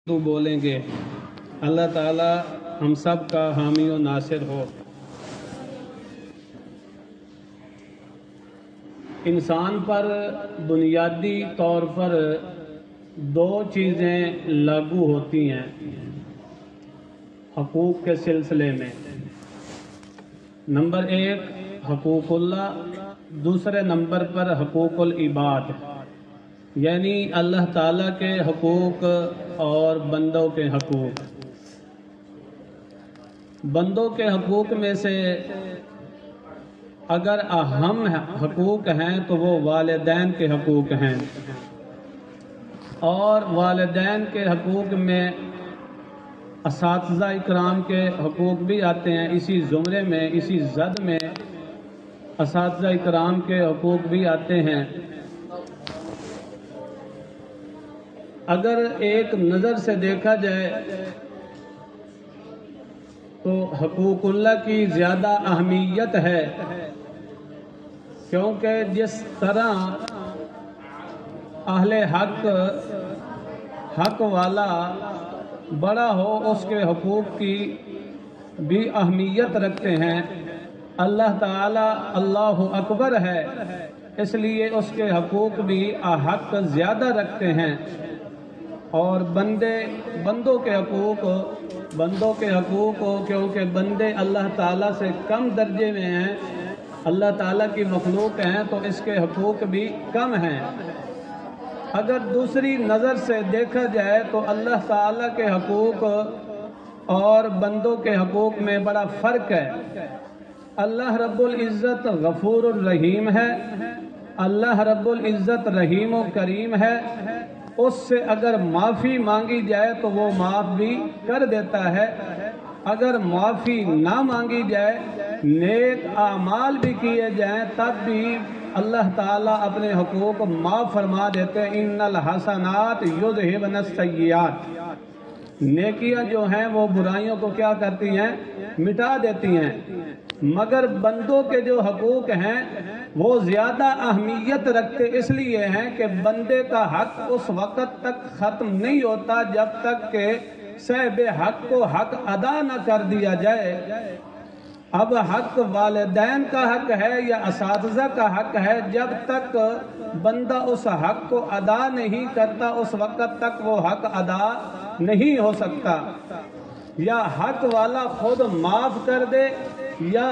تو بولیں گے۔ اللہ تعالی ہم سب کا حامی و ناصر ہو۔ انسان پر بنیادی طور پر دو چیزیں لاگو ہوتی ہیں حقوق کے سلسلے میں۔ نمبر ایک حقوق اللہ، دوسرے نمبر پر حقوق العباد، یعنی اللہ تعالیٰ کے حقوق اور بندوں کے حقوق۔ بندوں کے حقوق میں سے اگر اہم حقوق ہیں تو وہ والدین کے حقوق ہیں، اور والدین کے حقوق میں اساتذہ اکرام کے حقوق بھی آتے ہیں۔ اسی زمرے میں، اسی زد میں اساتذہ اکرام کے حقوق بھی آتے ہیں۔ اگر ایک نظر سے دیکھا جائے تو حقوق اللہ کی زیادہ اہمیت ہے، کیونکہ جس طرح اہل حق والا بڑا ہو اس کے حقوق کی بھی اہمیت رکھتے ہیں۔ اللہ تعالی اللہ اکبر ہے، اس لیے اس کے حقوق بھی حق زیادہ رکھتے ہیں، اور بندوں کے حقوق کیونکہ بندے اللہ تعالیٰ سے کم درجے میں ہیں، اللہ تعالیٰ کی مخلوق ہیں، تو اس کے حقوق بھی کم ہیں۔ اگر دوسری نظر سے دیکھا جائے تو اللہ تعالیٰ کے حقوق اور بندوں کے حقوق میں بڑا فرق ہے۔ اللہ رب العزت غفور الرحیم ہے، اللہ رب العزت رحیم و کریم ہے، اس سے اگر معافی مانگی جائے تو وہ معاف بھی کر دیتا ہے، اگر معافی نہ مانگی جائے، نیک اعمال بھی کیے جائیں تب بھی اللہ تعالیٰ اپنے حقوق معاف فرما دیتے ہیں۔ ان الحسنات یذہبن السیئات، نیکیاں جو ہیں وہ برائیوں کو کیا کرتی ہیں؟ مٹا دیتی ہیں۔ مگر بندوں کے جو حقوق ہیں وہ زیادہ اہمیت رکھتے اس لیے ہیں کہ بندے کا حق اس وقت تک ختم نہیں ہوتا جب تک کہ صاحب حق کو حق ادا نہ کر دیا جائے۔ اب حق والدین کا حق ہے یا اساتذہ کا حق ہے، جب تک بندہ اس حق کو ادا نہیں کرتا اس وقت تک وہ حق ادا نہیں ہو سکتا۔ یا حق والا خود معاف کر دے یا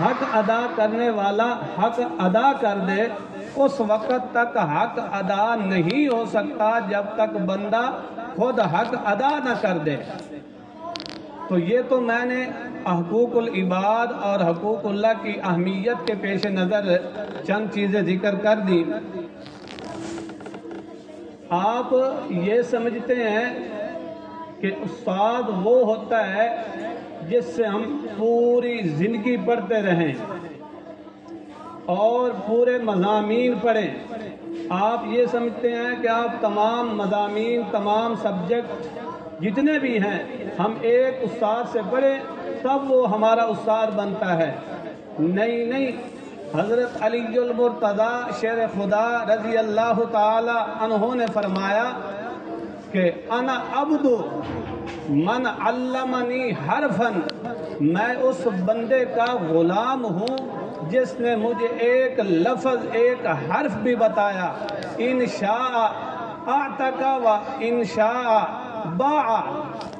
حق ادا کرنے والا حق ادا کر دے، اس وقت تک حق ادا نہیں ہو سکتا جب تک بندہ خود حق ادا نہ کر دے۔ تو یہ تو میں نے حقوق العباد اور حقوق اللہ کی اہمیت کے پیش نظر چند چیزیں ذکر کر دی۔ آپ یہ سمجھتے ہیں کہ استاد وہ ہوتا ہے جس سے ہم پوری زندگی پڑھتے رہیں اور پورے مضامین پڑھیں۔ آپ یہ سمجھتے ہیں کہ آپ تمام مضامین، تمام سبجیکٹ جتنے بھی ہیں ہم ایک استاد سے پڑھیں تب وہ ہمارا استاد بنتا ہے۔ نہیں، حضرت علی المرتضی شیر خدا رضی اللہ تعالی عنہ نے فرمایا کہ انا عبد من علمنی حرفا، میں اس بندے کا غلام ہوں جس نے مجھے ایک لفظ، ایک حرف بھی بتایا۔ انشاء اعتق و انشاء باع،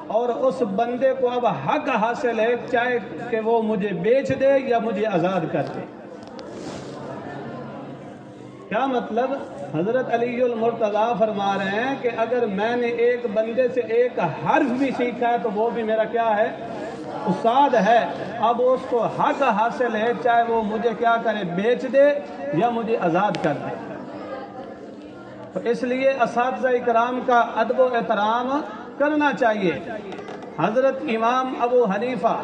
اور اس بندے کو اب حق حاصل ہے چاہے کہ وہ مجھے بیچ دے یا مجھے آزاد کر دے۔ کیا مطلب؟ حضرت علی المرتضی فرما رہے ہیں کہ اگر میں نے ایک بندے سے ایک حرف بھی سیکھا ہے تو وہ بھی میرا کیا ہے؟ استاد ہے۔ اب اس کو حق حاصل ہے چاہے وہ مجھے کیا کرے، بیچ دے یا مجھے آزاد کر دے۔ تو اس لیے اساتذہ اکرام کا ادب و احترام کرنا چاہیے۔ حضرت امام ابو حنیفہ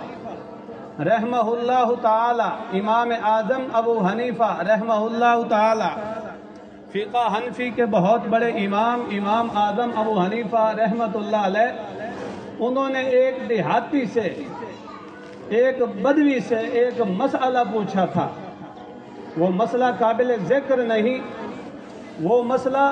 رحمہ اللہ تعالی، امام اعظم ابو حنیفہ رحمہ اللہ تعالی، فقہ حنفی کے بہت بڑے امام اعظم ابو حنیفہ رحمۃ اللہ علیہ، انہوں نے ایک دیہاتی سے، ایک بدوی سے ایک مسئلہ پوچھا تھا۔ وہ مسئلہ قابل ذکر نہیں، وہ مسئلہ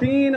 3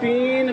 3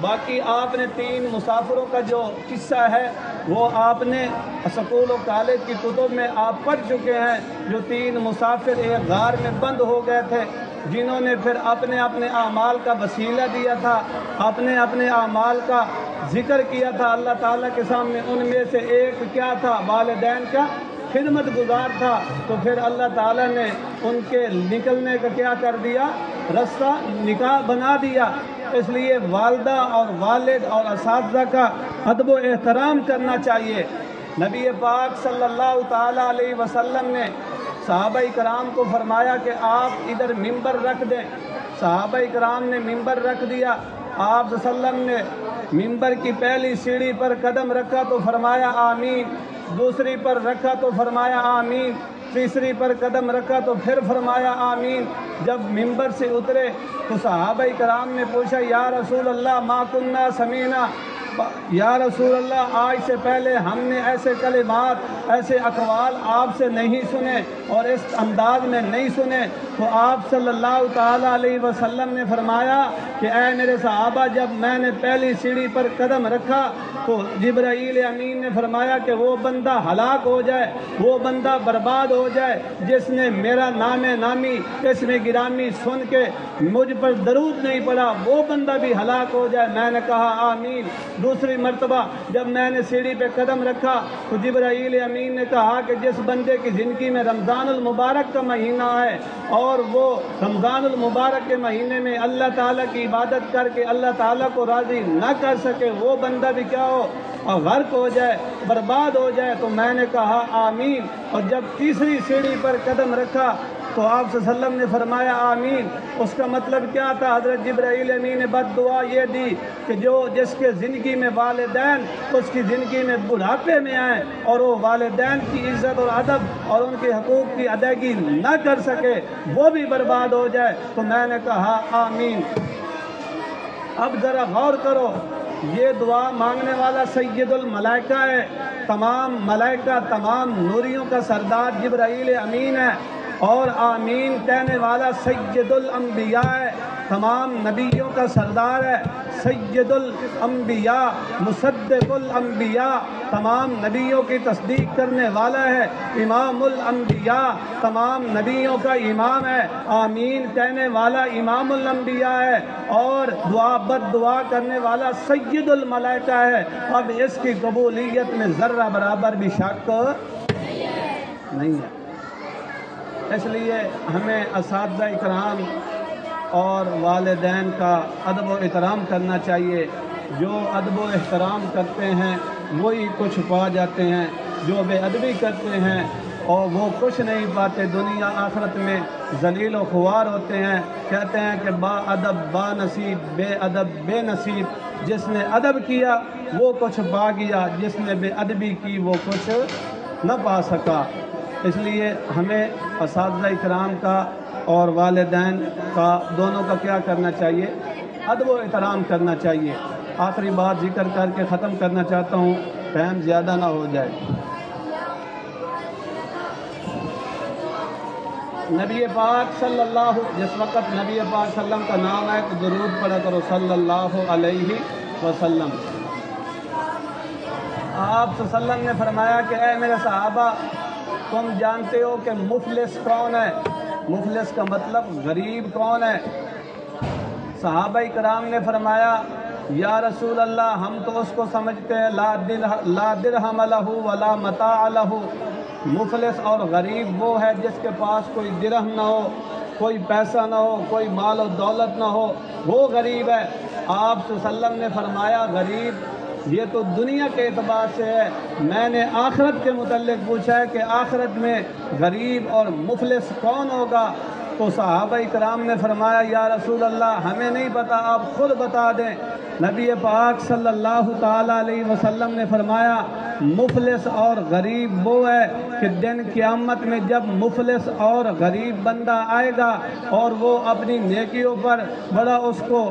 باقی آپ نے 3 مسافروں کا جو قصہ ہے وہ آپ نے اسکول و کالج کی کتب میں آپ پڑھ چکے ہیں، جو 3 مسافر ایک غار میں بند ہو گئے تھے، جنہوں نے پھر اپنے اپنے اعمال کا وسیلہ دیا تھا، اپنے اپنے اعمال کا ذکر کیا تھا اللہ تعالیٰ کے سامنے۔ ان میں سے ایک کیا تھا؟ والدین کا خدمت گزار تھا۔ تو پھر اللہ تعالیٰ نے ان کے نکلنے کا کیا کر دیا؟ رستہ نکاح بنا دیا۔ اس لیے والدہ اور والد اور اساتذہ کا ادب و احترام کرنا چاہیے۔ نبی پاک صلی اللہ تعالیٰ علیہ وسلم نے صحابہ کرام کو فرمایا کہ آپ ادھر ممبر رکھ دیں۔ صحابہ کرام نے ممبر رکھ دیا۔ آپ صلی اللہ علیہ وسلم نے ممبر کی پہلی سیڑھی پر قدم رکھا تو فرمایا آمین، دوسری پر رکھا تو فرمایا آمین، تیسری پر قدم رکھا تو پھر فرمایا آمین۔ جب ممبر سے اترے تو صحابہ کرام نے پوچھا یا رسول اللہ ما کننا سمینا، یا رسول اللہ آج سے پہلے ہم نے ایسے کلمات، ایسے اقوال آپ سے نہیں سنے اور اس انداز میں نہیں سنے۔ تو آپ صلی اللہ تعالیٰ علیہ وسلم نے فرمایا کہ اے میرے صحابہ، جب میں نے پہلی سیڑھی پر قدم رکھا تو جبرائیل امین نے فرمایا کہ وہ بندہ ہلاک ہو جائے، وہ بندہ برباد ہو جائے جس نے میرا نام نامی اسم گرامی سن کے مجھ پر درود نہیں پڑا، وہ بندہ بھی ہلاک ہو جائے۔ میں نے کہا آمین۔ دوسری مرتبہ جب میں نے سیڑھی پہ قدم رکھا تو جبرائیل امین نے کہا کہ جس بندے کی زندگی میں رمضان المبارک کا مہینہ ہے اور وہ رمضان المبارک کے مہینے میں اللہ تعالیٰ کی عبادت کر کے اللہ تعالیٰ کو راضی نہ کر سکے، وہ بندہ بھی کیا ہو؟ اور غرق ہو جائے، برباد ہو جائے۔ تو میں نے کہا آمین۔ اور جب تیسری سیڑھی پر قدم رکھا تو آپ صلی اللہ علیہ وسلم نے فرمایا آمین۔ اس کا مطلب کیا تھا؟ حضرت جبرائیل امین نے بد دعا یہ دی کہ جس کے زندگی میں والدین اس کی زندگی میں بڑھاپے میں آئیں اور وہ والدین کی عزت اور ادب اور ان کے حقوق کی ادائیگی نہ کر سکے، وہ بھی برباد ہو جائے۔ تو میں نے کہا آمین۔ اب ذرا غور کرو، یہ دعا مانگنے والا سید الملائکہ ہے، تمام ملائکہ، تمام نوریوں کا سردار جبرائیل امین ہے، اور آمین کہنے والا سید الانبیاء ہے، تمام نبیوں کا سردار ہے، سید الانبیاء، مصدق الانبیاء، تمام نبیوں کی تصدیق کرنے والا ہے، امام الانبیاء، تمام نبیوں کا امام ہے، آمین کہنے والا امام الانبیاء ہے، اور دعا بد دعا کرنے والا سید الملائکہ ہے۔ اب اس کی قبولیت میں ذرہ برابر بھی شک نہیں ہے۔ اس لیے ہمیں اساتذہ اکرام اور والدین کا ادب و احترام کرنا چاہیے۔ جو ادب و احترام کرتے ہیں وہی کچھ پا جاتے ہیں، جو بے ادبی کرتے ہیں اور وہ کچھ نہیں پاتے، دنیا آخرت میں ذلیل و خوار ہوتے ہیں۔ کہتے ہیں کہ با ادب با نصیب، بے ادب بے نصیب۔ جس نے ادب کیا وہ کچھ پا گیا، جس نے بے ادبی کی وہ کچھ نہ پا سکا۔ اس لیے ہمیں اساتذہ اکرام کا اور والدین کا دونوں کا کیا کرنا چاہیے؟ ادب و احترام کرنا چاہیے۔ آخری بات ذکر کر کے ختم کرنا چاہتا ہوں، ٹائم زیادہ نہ ہو جائے۔ نبی پاک صلی اللہ، جس وقت نبی پاک صلی اللہ علیہ وسلم کا نام ہے تو درود پڑھا کرو صلی اللہ علیہ وسلم۔ آپ صلی اللہ علیہ وسلم نے فرمایا کہ اے میرے صحابہ، تم جانتے ہو کہ مفلس کون ہے؟ مفلس کا مطلب غریب کون ہے؟ صحابہ کرام نے فرمایا یا رسول اللہ، ہم تو اس کو سمجھتے ہیں لا درہم لہ ولا متاع لہ۔ مفلس اور غریب وہ ہے جس کے پاس کوئی درہم نہ ہو، کوئی پیسہ نہ ہو، کوئی مال و دولت نہ ہو، وہ غریب ہے۔ آپ صلی اللہ علیہ وسلم نے فرمایا غریب یہ تو دنیا کے اعتبار سے ہے، میں نے آخرت کے متعلق پوچھا ہے کہ آخرت میں غریب اور مفلس کون ہوگا؟ تو صحابہ کرام نے فرمایا یا رسول اللہ ہمیں نہیں پتا، آپ خود بتا دیں۔ نبی پاک صلی اللہ تعالیٰ علیہ وسلم نے فرمایا مفلس اور غریب وہ ہے کہ دن قیامت میں جب مفلس اور غریب بندہ آئے گا اور وہ اپنی نیکیوں پر بڑا اس کو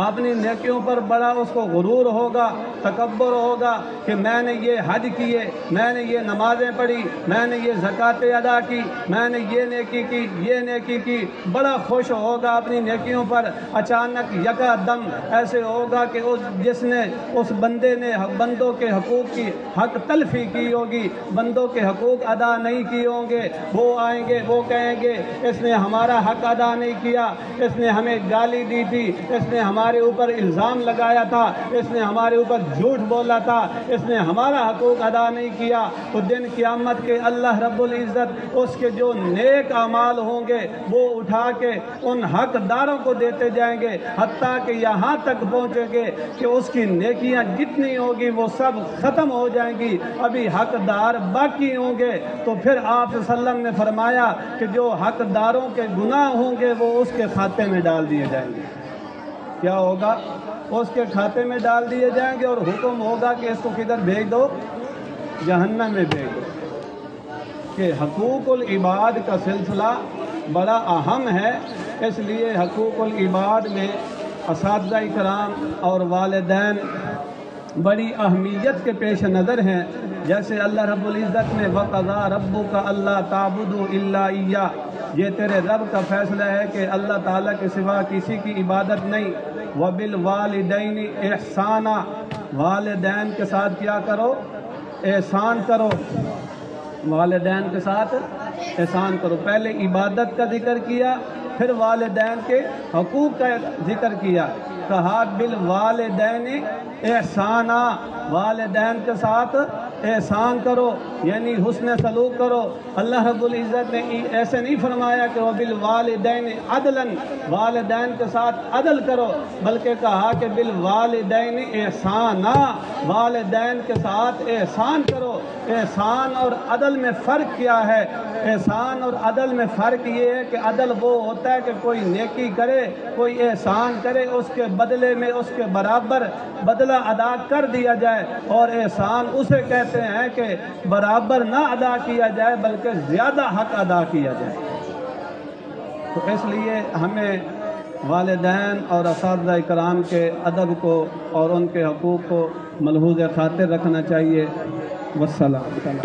اپنی نیکیوں پر بڑا اس کو غرور ہوگا، تکبر ہوگا کہ میں نے یہ حج کیے، میں نے یہ نمازیں پڑھی، میں نے یہ زکاتیں ادا کی، میں نے یہ نیکی کی، یہ نیکی کی، بڑا خوش ہوگا اپنی نیکیوں پر۔ اچانک یکا دم ایسے ہوگا کہ جس نے اس بندے نے بندوں کے حقوق کی حق تلفی کی ہوگی، بندوں کے حقوق ادا نہیں کیے ہوں گے، وہ آئیں گے، وہ کہیں گے اس نے ہمارا حق ادا نہیں کیا، اس نے ہمیں گالی دی تھی، اس نے ہمارے اوپر الزام لگایا تھا، اس نے ہمارے اوپر جھوٹ بولا تھا، اس نے ہمارا حقوق ادا نہیں کیا۔ تو دن قیامت کے اللہ رب العزت اس کے جو نیک اعمال ہوں گے وہ اٹھا کے ان حق داروں کو دیتے جائیں گے، حتیٰ کہ یہاں تک پہنچیں گے کہ اس کی نیکیاں جتنی ہوگی وہ سب ختم ہو جائیں گی، ابھی حق دار باقی ہوں گے۔ تو پھر آپ صلی اللہ علیہ وسلم نے فرمایا کہ جو حق داروں کے گناہ ہوں گے وہ اس کے کھاتے میں ڈال دیے جائیں گے۔ کیا ہوگا؟ اس کے کھاتے میں ڈال دیے جائیں گے، اور حکم ہوگا کہ اس کو کدھر بھیج دو؟ جہنم میں بھیج دو۔ کہ حقوق العباد کا سلسلہ بڑا اہم ہے، اس لیے حقوق العباد میں اساتذہ کرام اور والدین بڑی اہمیت کے پیش نظر ہیں۔ جیسے اللہ رب العزت نے وَقَضَىٰ رَبُّكَ أَلَّا تَعْبُدُوا إِلَّا إِيَّاهُ، یہ تیرے رب کا فیصلہ ہے کہ اللہ تعالیٰ کے سوا کسی کی عبادت نہیں۔ وَبِالْوَالِدَيْنِ إِحْسَانًا، والدین کے ساتھ کیا کرو؟ احسان کرو۔ والدین کے ساتھ احسان کرو۔ پہلے عبادت کا ذکر کیا، پھر والدین کے حقوق کا ذکر کیا، کہا بالوالدین احسانا، والدین کے ساتھ احسان کرو یعنی حسن سلوک کرو۔ اللہ رب العزت نے ایسے نہیں فرمایا کہ وبالوالدین عدلا، والدین کے ساتھ عدل کرو، بلکہ کہا کہ بالوالدین احسانا، والدین کے ساتھ احسان کرو۔ احسان اور عدل میں فرق کیا ہے؟ احسان اور عدل میں فرق یہ ہے کہ عدل وہ ہوتا ہے کہ کوئی نیکی کرے، کوئی احسان کرے، اس کے بدلے میں اس کے برابر بدلہ ادا کر دیا جائے، اور احسان اسے کہتے ہیں کہ برابر نہ ادا کیا جائے بلکہ زیادہ حق ادا کیا جائے۔ تو اس لیے ہمیں والدین اور اساتذہ کرام کے ادب کو اور ان کے حقوق کو ملحوظ خاطر رکھنا چاہیے۔ والسلام۔